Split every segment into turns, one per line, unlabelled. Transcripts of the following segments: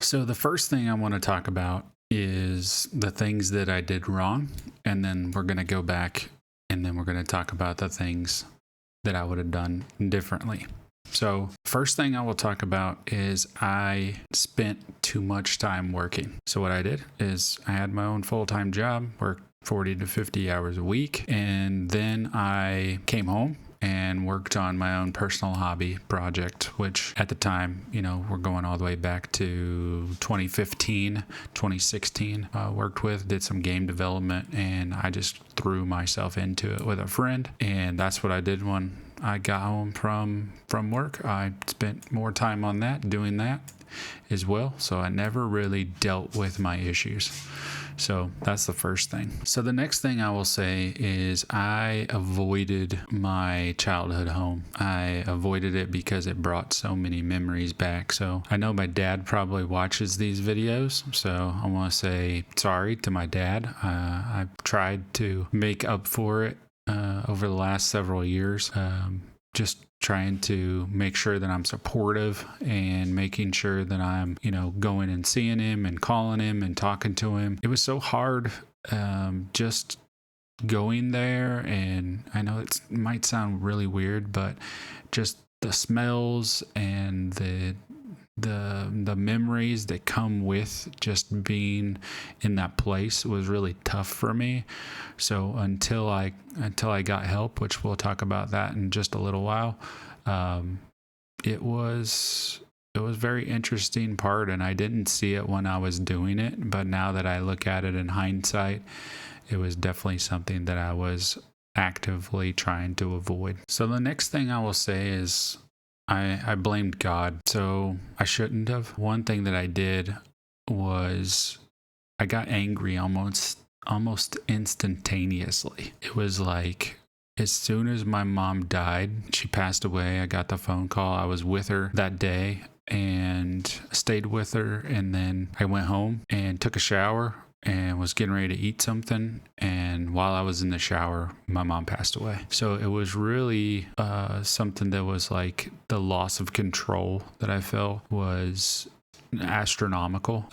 So the first thing I want to talk about is the things that I did wrong. And then we're going to go back and then we're going to talk about the things that I would have done differently. So first thing I will talk about is I spent too much time working. So what I did is I had my own full-time job, worked 40 to 50 hours a week. And then I came home and worked on my own personal hobby project, which at the time, we're going all the way back to 2015, 2016, did some game development, and I just threw myself into it with a friend. And that's what I did when I got home from work. I spent more time on that, doing that as well. So I never really dealt with my issues. So that's the first thing. So the next thing I will say is I avoided my childhood home. I avoided it because it brought so many memories back. So I know my dad probably watches these videos. So I want to say sorry to my dad. I've tried to make up for it over the last several years. Just trying to make sure that I'm supportive and making sure that I'm, going and seeing him and calling him and talking to him. It was so hard just going there. And I know it might sound really weird, but just the smells and the memories that come with just being in that place was really tough for me. So until I got help, which we'll talk about that in just a little while, it was very interesting part, and I didn't see it when I was doing it, but now that I look at it in hindsight, it was definitely something that I was actively trying to avoid. So the next thing I will say is I blamed God. So I shouldn't have. One thing that I did was I got angry almost instantaneously. It was like as soon as my mom died, she passed away, I got the phone call. I was with her that day and stayed with her. And then I went home and took a shower and was getting ready to eat something. And while I was in the shower, my mom passed away. So it was really something that was like the loss of control that I felt was astronomical.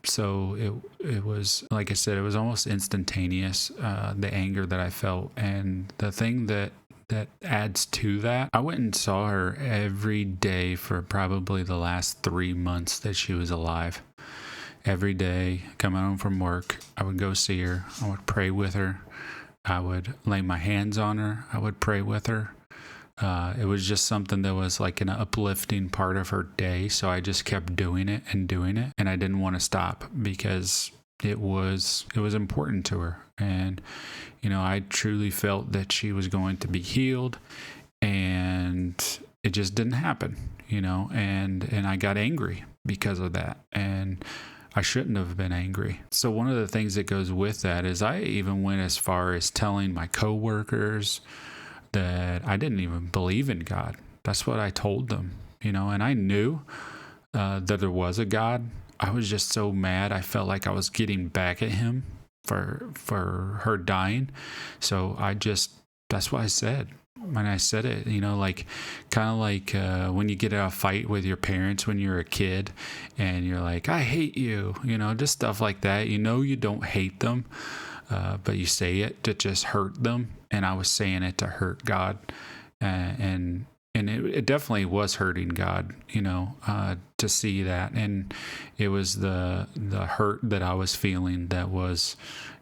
So it was, like I said, it was almost instantaneous, the anger that I felt. And the thing that adds to that, I went and saw her every day for probably the last 3 months that she was alive. Every day, coming home from work, I would go see her. I would pray with her. I would lay my hands on her. I would pray with her. It was just something that was like an uplifting part of her day. So I just kept doing it. And I didn't want to stop because it was important to her. And, I truly felt that she was going to be healed, and it just didn't happen, and I got angry because of that. And I shouldn't have been angry. So one of the things that goes with that is I even went as far as telling my coworkers that I didn't even believe in God. That's what I told them, and I knew that there was a God. I was just so mad. I felt like I was getting back at him for her dying. So that's what I said. When I said it, kind of like when you get in a fight with your parents when you're a kid and you're like, I hate you, just stuff like that. You don't hate them, but you say it to just hurt them. And I was saying it to hurt God. And it definitely was hurting God, to see that. And it was the hurt that I was feeling that was,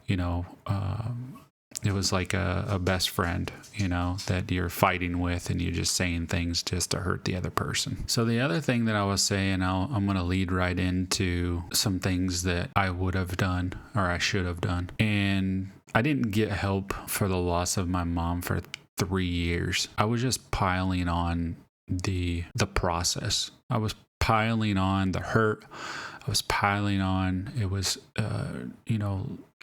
it was like a best friend, that you're fighting with, and you're just saying things just to hurt the other person. So the other thing that I was saying, I'm going to lead right into some things that I would have done or I should have done. And I didn't get help for the loss of my mom for 3 years. I was just piling on the process. I was piling on the hurt. I was piling on, it was,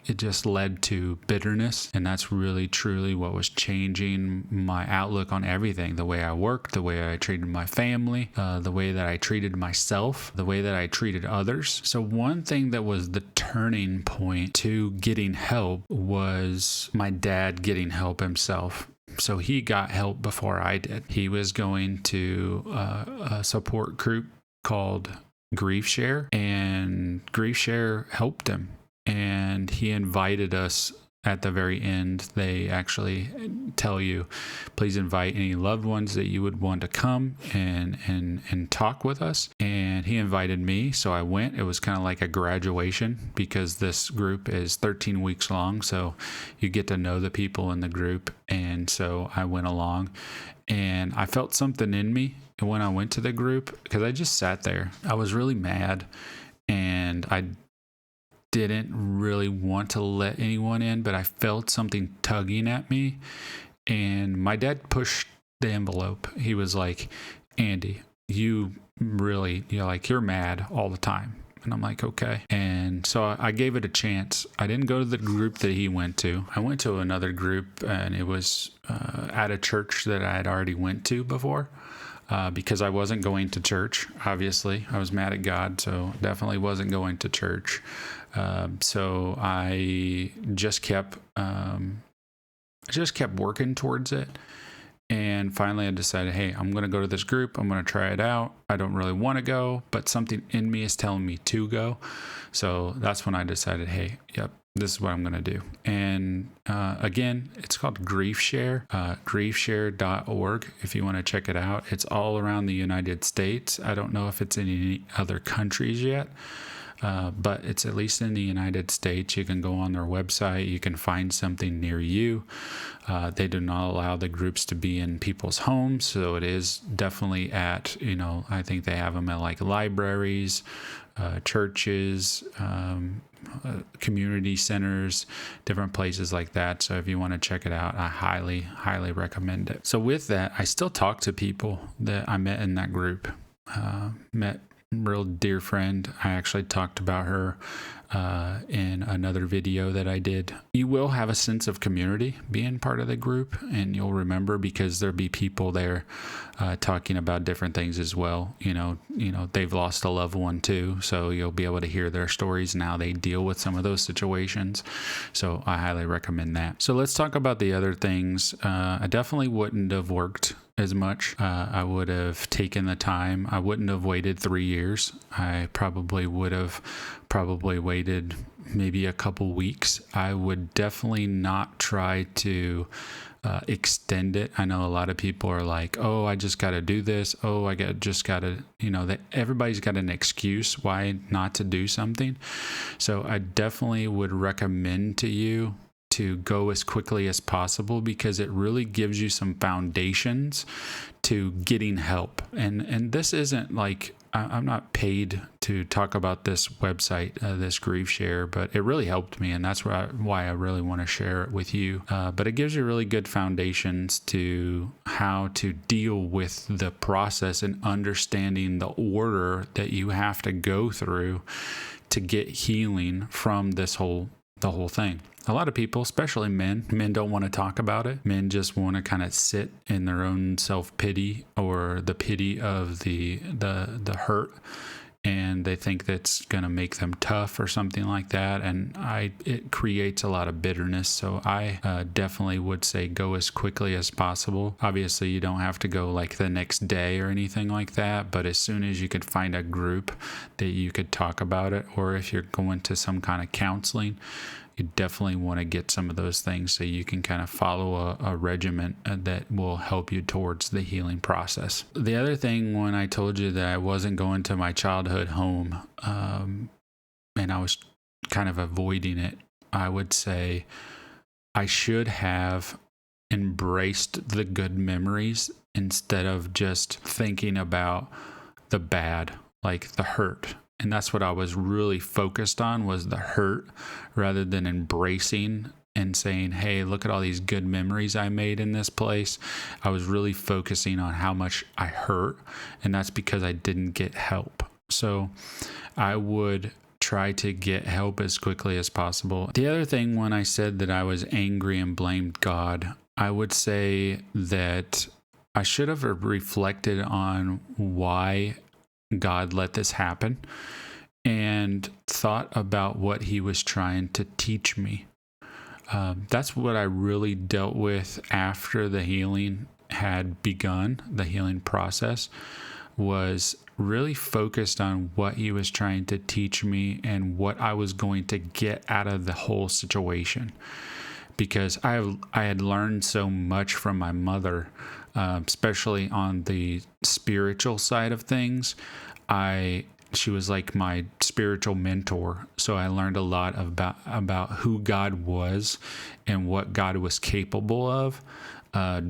it just led to bitterness. And that's really, truly what was changing my outlook on everything. The way I worked, the way I treated my family, the way that I treated myself, the way that I treated others. So one thing that was the turning point to getting help was my dad getting help himself. So he got help before I did. He was going to a support group called Grief Share, and Grief Share helped him, and he invited us. At the very end, they actually tell you, please invite any loved ones that you would want to come and talk with us. And he invited me, so I went. It was kind of like a graduation because this group is 13 weeks long, so you get to know the people in the group. And so I went along, and I felt something in me when I went to the group because I just sat there. I was really mad, and I didn't really want to let anyone in, but I felt something tugging at me, and my dad pushed the envelope. He was like, Andy, you're mad all the time. And I'm like, okay. And so I gave it a chance. I didn't go to the group that he went to. I went to another group, and it was at a church that I had already went to before. Because I wasn't going to church, obviously. I was mad at God, so definitely wasn't going to church. So I just kept working towards it. And finally I decided, hey, I'm going to go to this group. I'm going to try it out. I don't really want to go, but something in me is telling me to go. So that's when I decided, hey, yep, this is what I'm going to do. And again, it's called Grief Share, griefshare.org if you want to check it out. It's all around the United States. I don't know if it's in any other countries yet, but it's at least in the United States. You can go on their website. You can find something near you. They do not allow the groups to be in people's homes, so it is definitely at, I think they have them at like libraries, churches, community centers, different places like that. So if you want to check it out, I highly, highly recommend it. So with that, I still talk to people that I met in that group. Met real dear friend. I actually talked about her in another video that I did. You will have a sense of community being part of the group, and you'll remember because there'll be people there talking about different things as well. They've lost a loved one too, so you'll be able to hear their stories and how they deal with some of those situations. So I highly recommend that. So let's talk about the other things. I definitely wouldn't have worked as much. I would have taken the time. I wouldn't have waited 3 years. I probably would have waited maybe a couple weeks. I would definitely not try to extend it. I know a lot of people are like, oh, I just got to do this. Oh, that everybody's got an excuse why not to do something. So I definitely would recommend to you to go as quickly as possible because it really gives you some foundations to getting help. And this isn't like, I'm not paid to talk about this website, this Grief Share, but it really helped me, and that's why I really want to share it with you. But it gives you really good foundations to how to deal with the process and understanding the order that you have to go through to get healing from the whole thing. A lot of people, especially men don't want to talk about it. Men just want to kind of sit in their own self-pity or the pity of the hurt, and they think that's going to make them tough or something like that. And it creates a lot of bitterness. So I definitely would say go as quickly as possible. Obviously, you don't have to go like the next day or anything like that, but as soon as you could find a group that you could talk about it, or if you're going to some kind of counseling, you definitely want to get some of those things so you can kind of follow a regimen that will help you towards the healing process. The other thing, when I told you that I wasn't going to my childhood home, and I was kind of avoiding it, I would say I should have embraced the good memories instead of just thinking about the bad, like the hurt. And that's what I was really focused on, was the hurt, rather than embracing and saying, hey, look at all these good memories I made in this place. I was really focusing on how much I hurt, and that's because I didn't get help. So I would try to get help as quickly as possible. The other thing, when I said that I was angry and blamed God, I would say that I should have reflected on why God let this happen and thought about what he was trying to teach me. That's what I really dealt with after the healing had begun, the healing process, was really focused on what he was trying to teach me and what I was going to get out of the whole situation. Because I had learned so much from my mother, especially on the spiritual side of things. She was like my spiritual mentor, so I learned a lot about who God was and what God was capable of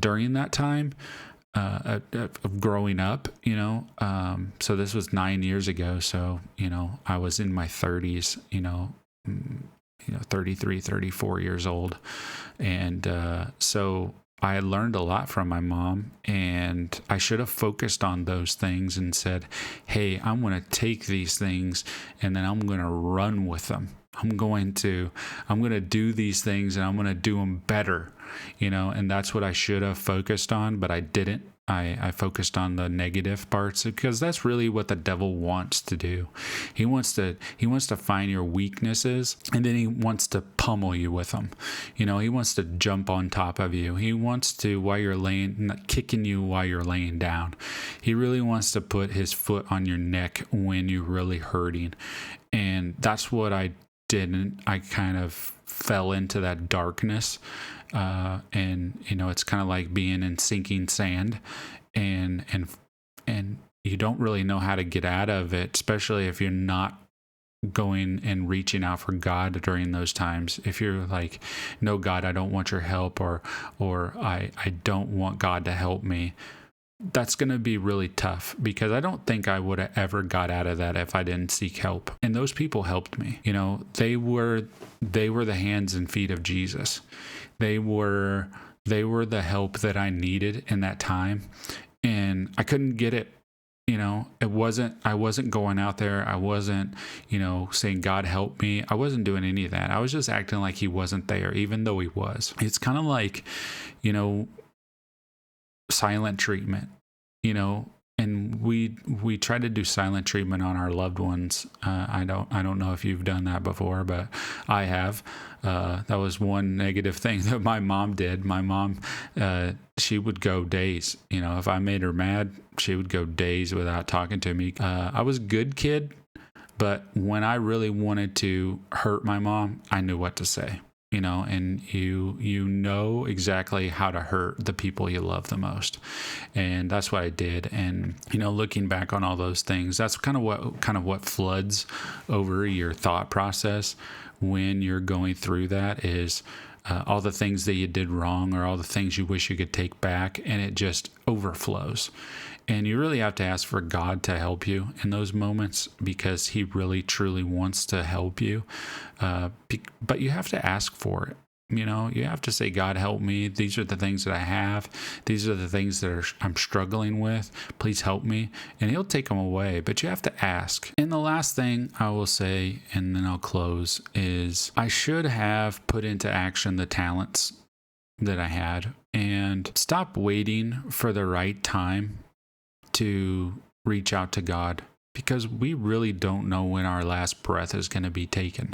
during that time of growing up. So this was 9 years ago. So I was in my 30s. 33, 34 years old. And so I had learned a lot from my mom, and I should have focused on those things and said, hey, I'm going to take these things and then I'm going to run with them. I'm going to do these things and I'm going to do them better, and that's what I should have focused on, but I didn't. I focused on the negative parts because that's really what the devil wants to do. He wants to find your weaknesses, and then he wants to pummel you with them. He wants to jump on top of you. He wants to, while you're kicking you while you're laying down. He really wants to put his foot on your neck when you're really hurting. And that's what I didn't. I kind of fell into that darkness. And it's kind of like being in sinking sand, and you don't really know how to get out of it, especially if you're not going and reaching out for God during those times. If you're like, no, God, I don't want your help, or I don't want God to help me, that's going to be really tough, because I don't think I would have ever got out of that if I didn't seek help. And those people helped me. They were the hands and feet of Jesus. They were the help that I needed in that time, and I couldn't get it. I wasn't going out there. I wasn't, saying, God help me. I wasn't doing any of that. I was just acting like he wasn't there, even though he was. It's kind of like, silent treatment, and we try to do silent treatment on our loved ones. I don't know if you've done that before, but I have. That was one negative thing that my mom did. My mom, she would go days. If I made her mad, she would go days without talking to me. I was a good kid, but when I really wanted to hurt my mom, I knew what to say. And you know exactly how to hurt the people you love the most. And that's what I did. And, looking back on all those things, that's kind of what floods over your thought process when you're going through that is all the things that you did wrong, or all the things you wish you could take back, and it just overflows. And you really have to ask for God to help you in those moments, because he really, truly wants to help you. But you have to ask for it. You have to say, God, help me. These are the things that I have. These are the things that I'm struggling with. Please help me. And he'll take them away, but you have to ask. And the last thing I will say, and then I'll close, is I should have put into action the talents that I had and stop waiting for the right time to reach out to God, because we really don't know when our last breath is going to be taken.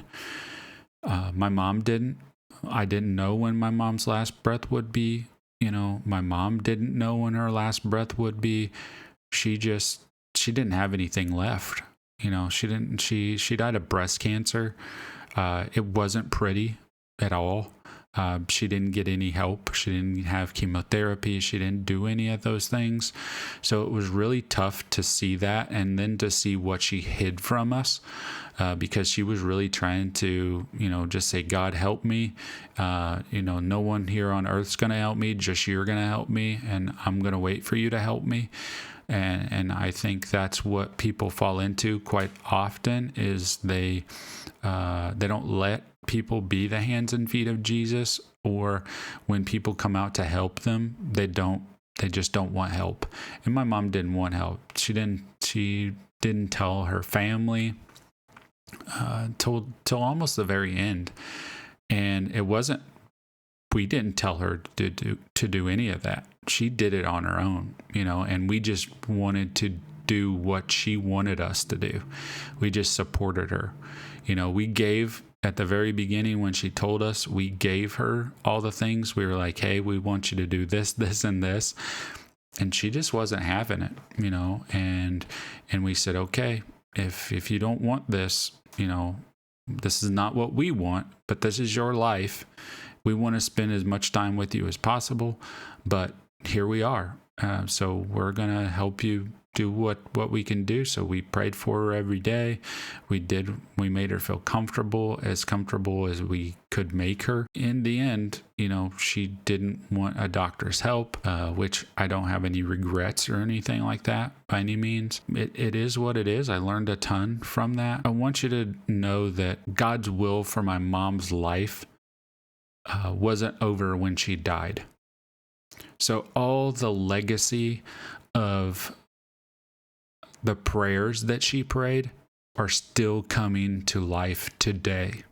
My mom didn't. I didn't know when my mom's last breath would be. My mom didn't know when her last breath would be. She didn't have anything left. She died of breast cancer. It wasn't pretty at all. She didn't get any help. She didn't have chemotherapy. She didn't do any of those things. So it was really tough to see that, and then to see what she hid from us, because she was really trying to, just say, God, help me. No one here on earth's going to help me. Just you're going to help me, and I'm going to wait for you to help me. And I think that's what people fall into quite often, is they don't let people be the hands and feet of Jesus, or when people come out to help them, they just don't want help. And my mom didn't want help. She didn't tell her family till almost the very end. And we didn't tell her to do any of that. She did it on her own, and we just wanted to do what she wanted us to do. We just supported her. We gave at the very beginning when she told us, we gave her all the things. We were like, hey, we want you to do this, this, and this. And she just wasn't having it, and we said, okay, if you don't want this, this is not what we want, but this is your life. We want to spend as much time with you as possible, but here we are. So we're going to help you do what we can do. So we prayed for her every day. We made her feel comfortable as we could make her. In the end, she didn't want a doctor's help, which I don't have any regrets or anything like that by any means. It is what it is. I learned a ton from that. I want you to know that God's will for my mom's life wasn't over when she died. So all the legacy of the prayers that she prayed are still coming to life today.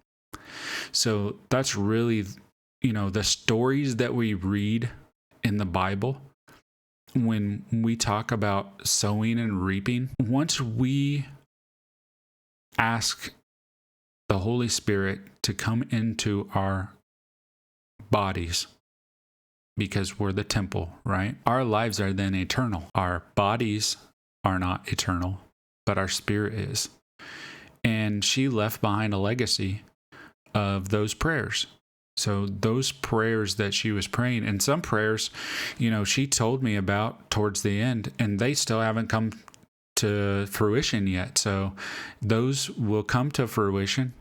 So that's really, the stories that we read in the Bible, when we talk about sowing and reaping, once we ask the Holy Spirit to come into our bodies, because we're the temple, right? Our lives are then eternal. Our bodies are not eternal, but our spirit is. And she left behind a legacy of those prayers. So those prayers that she was praying, and some prayers, she told me about towards the end, and they still haven't come to fruition yet. So those will come to fruition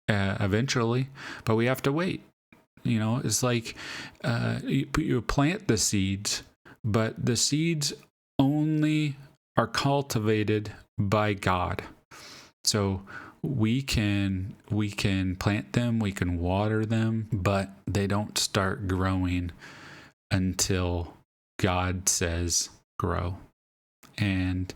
eventually, but we have to wait. It's like you plant the seeds, but the seeds only are cultivated by God. So we can plant them, we can water them, but they don't start growing until God says grow. And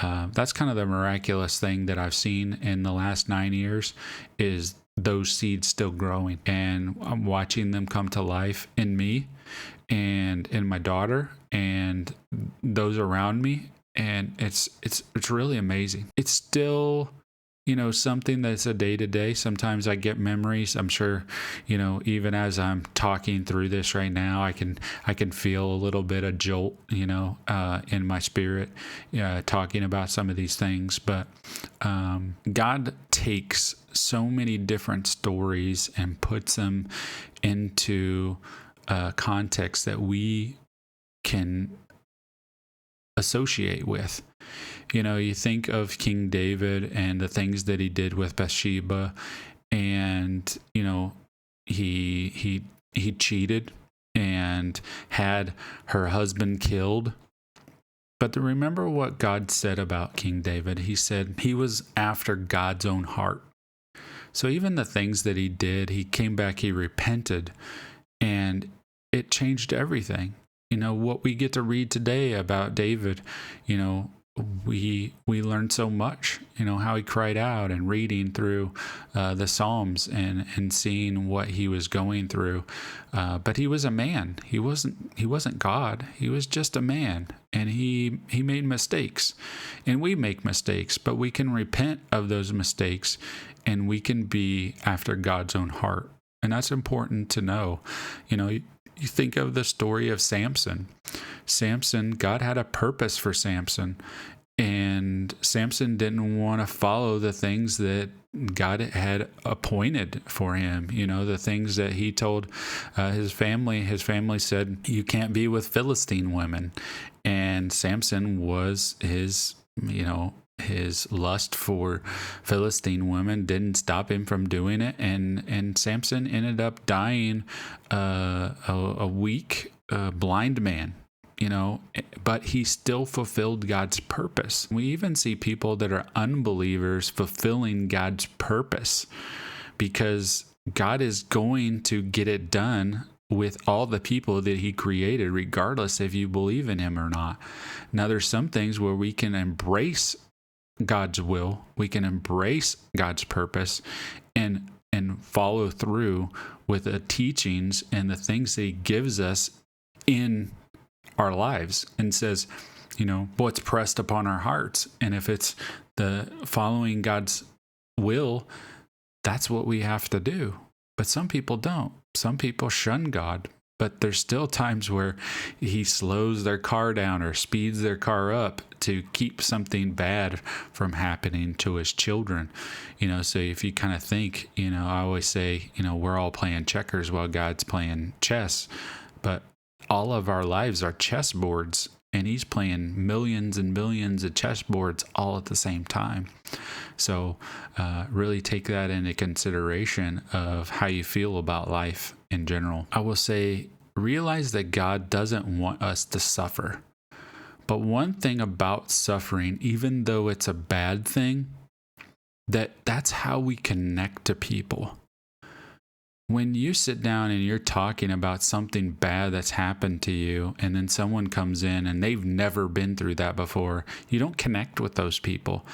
that's kind of the miraculous thing that I've seen in the last 9 years, is those seeds still growing, and I'm watching them come to life in me and in my daughter and those around me. And it's really amazing. It's still, something that's a day to day. Sometimes I get memories. I'm sure, even as I'm talking through this right now, I can feel a little bit of jolt, in my spirit, talking about some of these things. But God takes so many different stories and puts them into context that we can associate with. You think of King David and the things that he did with Bathsheba, and he cheated and had her husband killed. But remember what God said about King David. He said he was after God's own heart. So even the things that he did, he came back, he repented, and it changed everything. What we get to read today about David, we learned so much, how he cried out, and reading through the Psalms and seeing what he was going through. But he was a man. He wasn't God. He was just a man, and he made mistakes, and we make mistakes, but we can repent of those mistakes, and we can be after God's own heart. And that's important to know. You think of the story of Samson. God had a purpose for Samson, and Samson didn't want to follow the things that God had appointed for him. The things that he told his family. His family said, you can't be with Philistine women. And Samson was his lust for Philistine women didn't stop him from doing it, and Samson ended up dying a weak, blind man. But he still fulfilled God's purpose. We even see people that are unbelievers fulfilling God's purpose, because God is going to get it done with all the people that he created, regardless if you believe in him or not. Now, there's some things where we can embrace God's will, we can embrace God's purpose, and follow through with the teachings and the things that he gives us in our lives, and says, what's pressed upon our hearts. And if it's the following God's will, that's what we have to do. But some people don't. Some people shun God. But there's still times where he slows their car down or speeds their car up to keep something bad from happening to his children. So if you kind of think, I always say, we're all playing checkers while God's playing chess, but all of our lives are chessboards, and he's playing millions and millions of chessboards all at the same time. So really take that into consideration of how you feel about life in general. I will say, realize that God doesn't want us to suffer. But one thing about suffering, even though it's a bad thing, that's how we connect to people. When you sit down and you're talking about something bad that's happened to you, and then someone comes in and they've never been through that before, you don't connect with those people.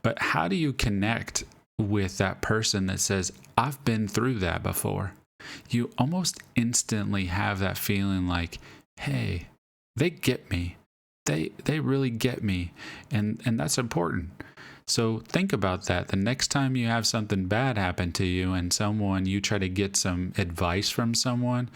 But how do you connect with that person that says, I've been through that before? You almost instantly have that feeling like, hey, they get me. They really get me. And that's important. So think about that. The next time you have something bad happen to you and you try to get some advice from someone,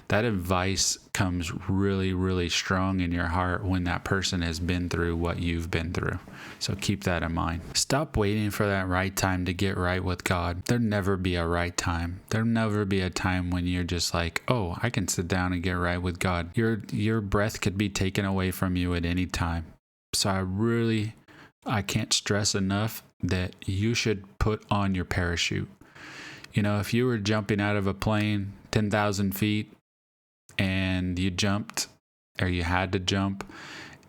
that advice comes really, really strong in your heart when that person has been through what you've been through. So keep that in mind. Stop waiting for that right time to get right with God. There'll never be a right time. There'll never be a time when you're just like, oh, I can sit down and get right with God. Your breath could be taken away from you at any time. So I can't stress enough that you should put on your parachute. If you were jumping out of a plane 10,000 feet and you jumped, or you had to jump,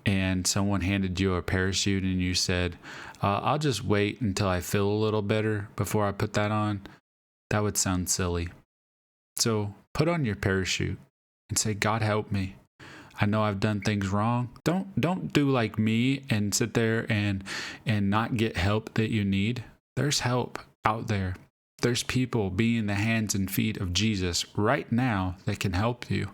and someone handed you a parachute and you said, I'll just wait until I feel a little better before I put that on, that would sound silly. So put on your parachute and say, God, help me. I know I've done things wrong. Don't do like me and sit there and not get help that you need. There's help out there. There's people being the hands and feet of Jesus right now that can help you.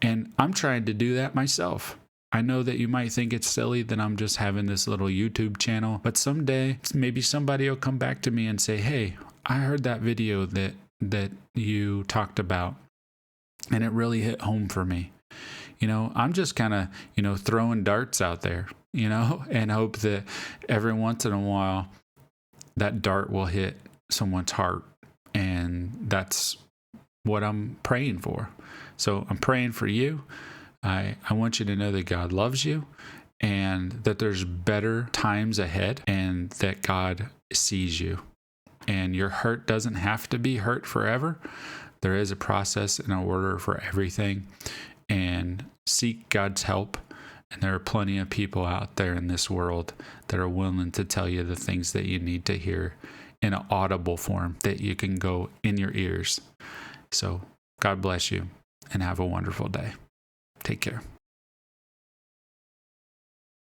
And I'm trying to do that myself. I know that you might think it's silly that I'm just having this little YouTube channel, but someday maybe somebody will come back to me and say, hey, I heard that video that you talked about, and it really hit home for me. I'm just kind of, throwing darts out there, and hope that every once in a while that dart will hit someone's heart. And that's what I'm praying for. So I'm praying for you. I want you to know that God loves you and that there's better times ahead and that God sees you. And your hurt doesn't have to be hurt forever. There is a process and an order for everything. And seek God's help. And there are plenty of people out there in this world that are willing to tell you the things that you need to hear in an audible form that you can go in your ears. So God bless you and have a wonderful day. Take care.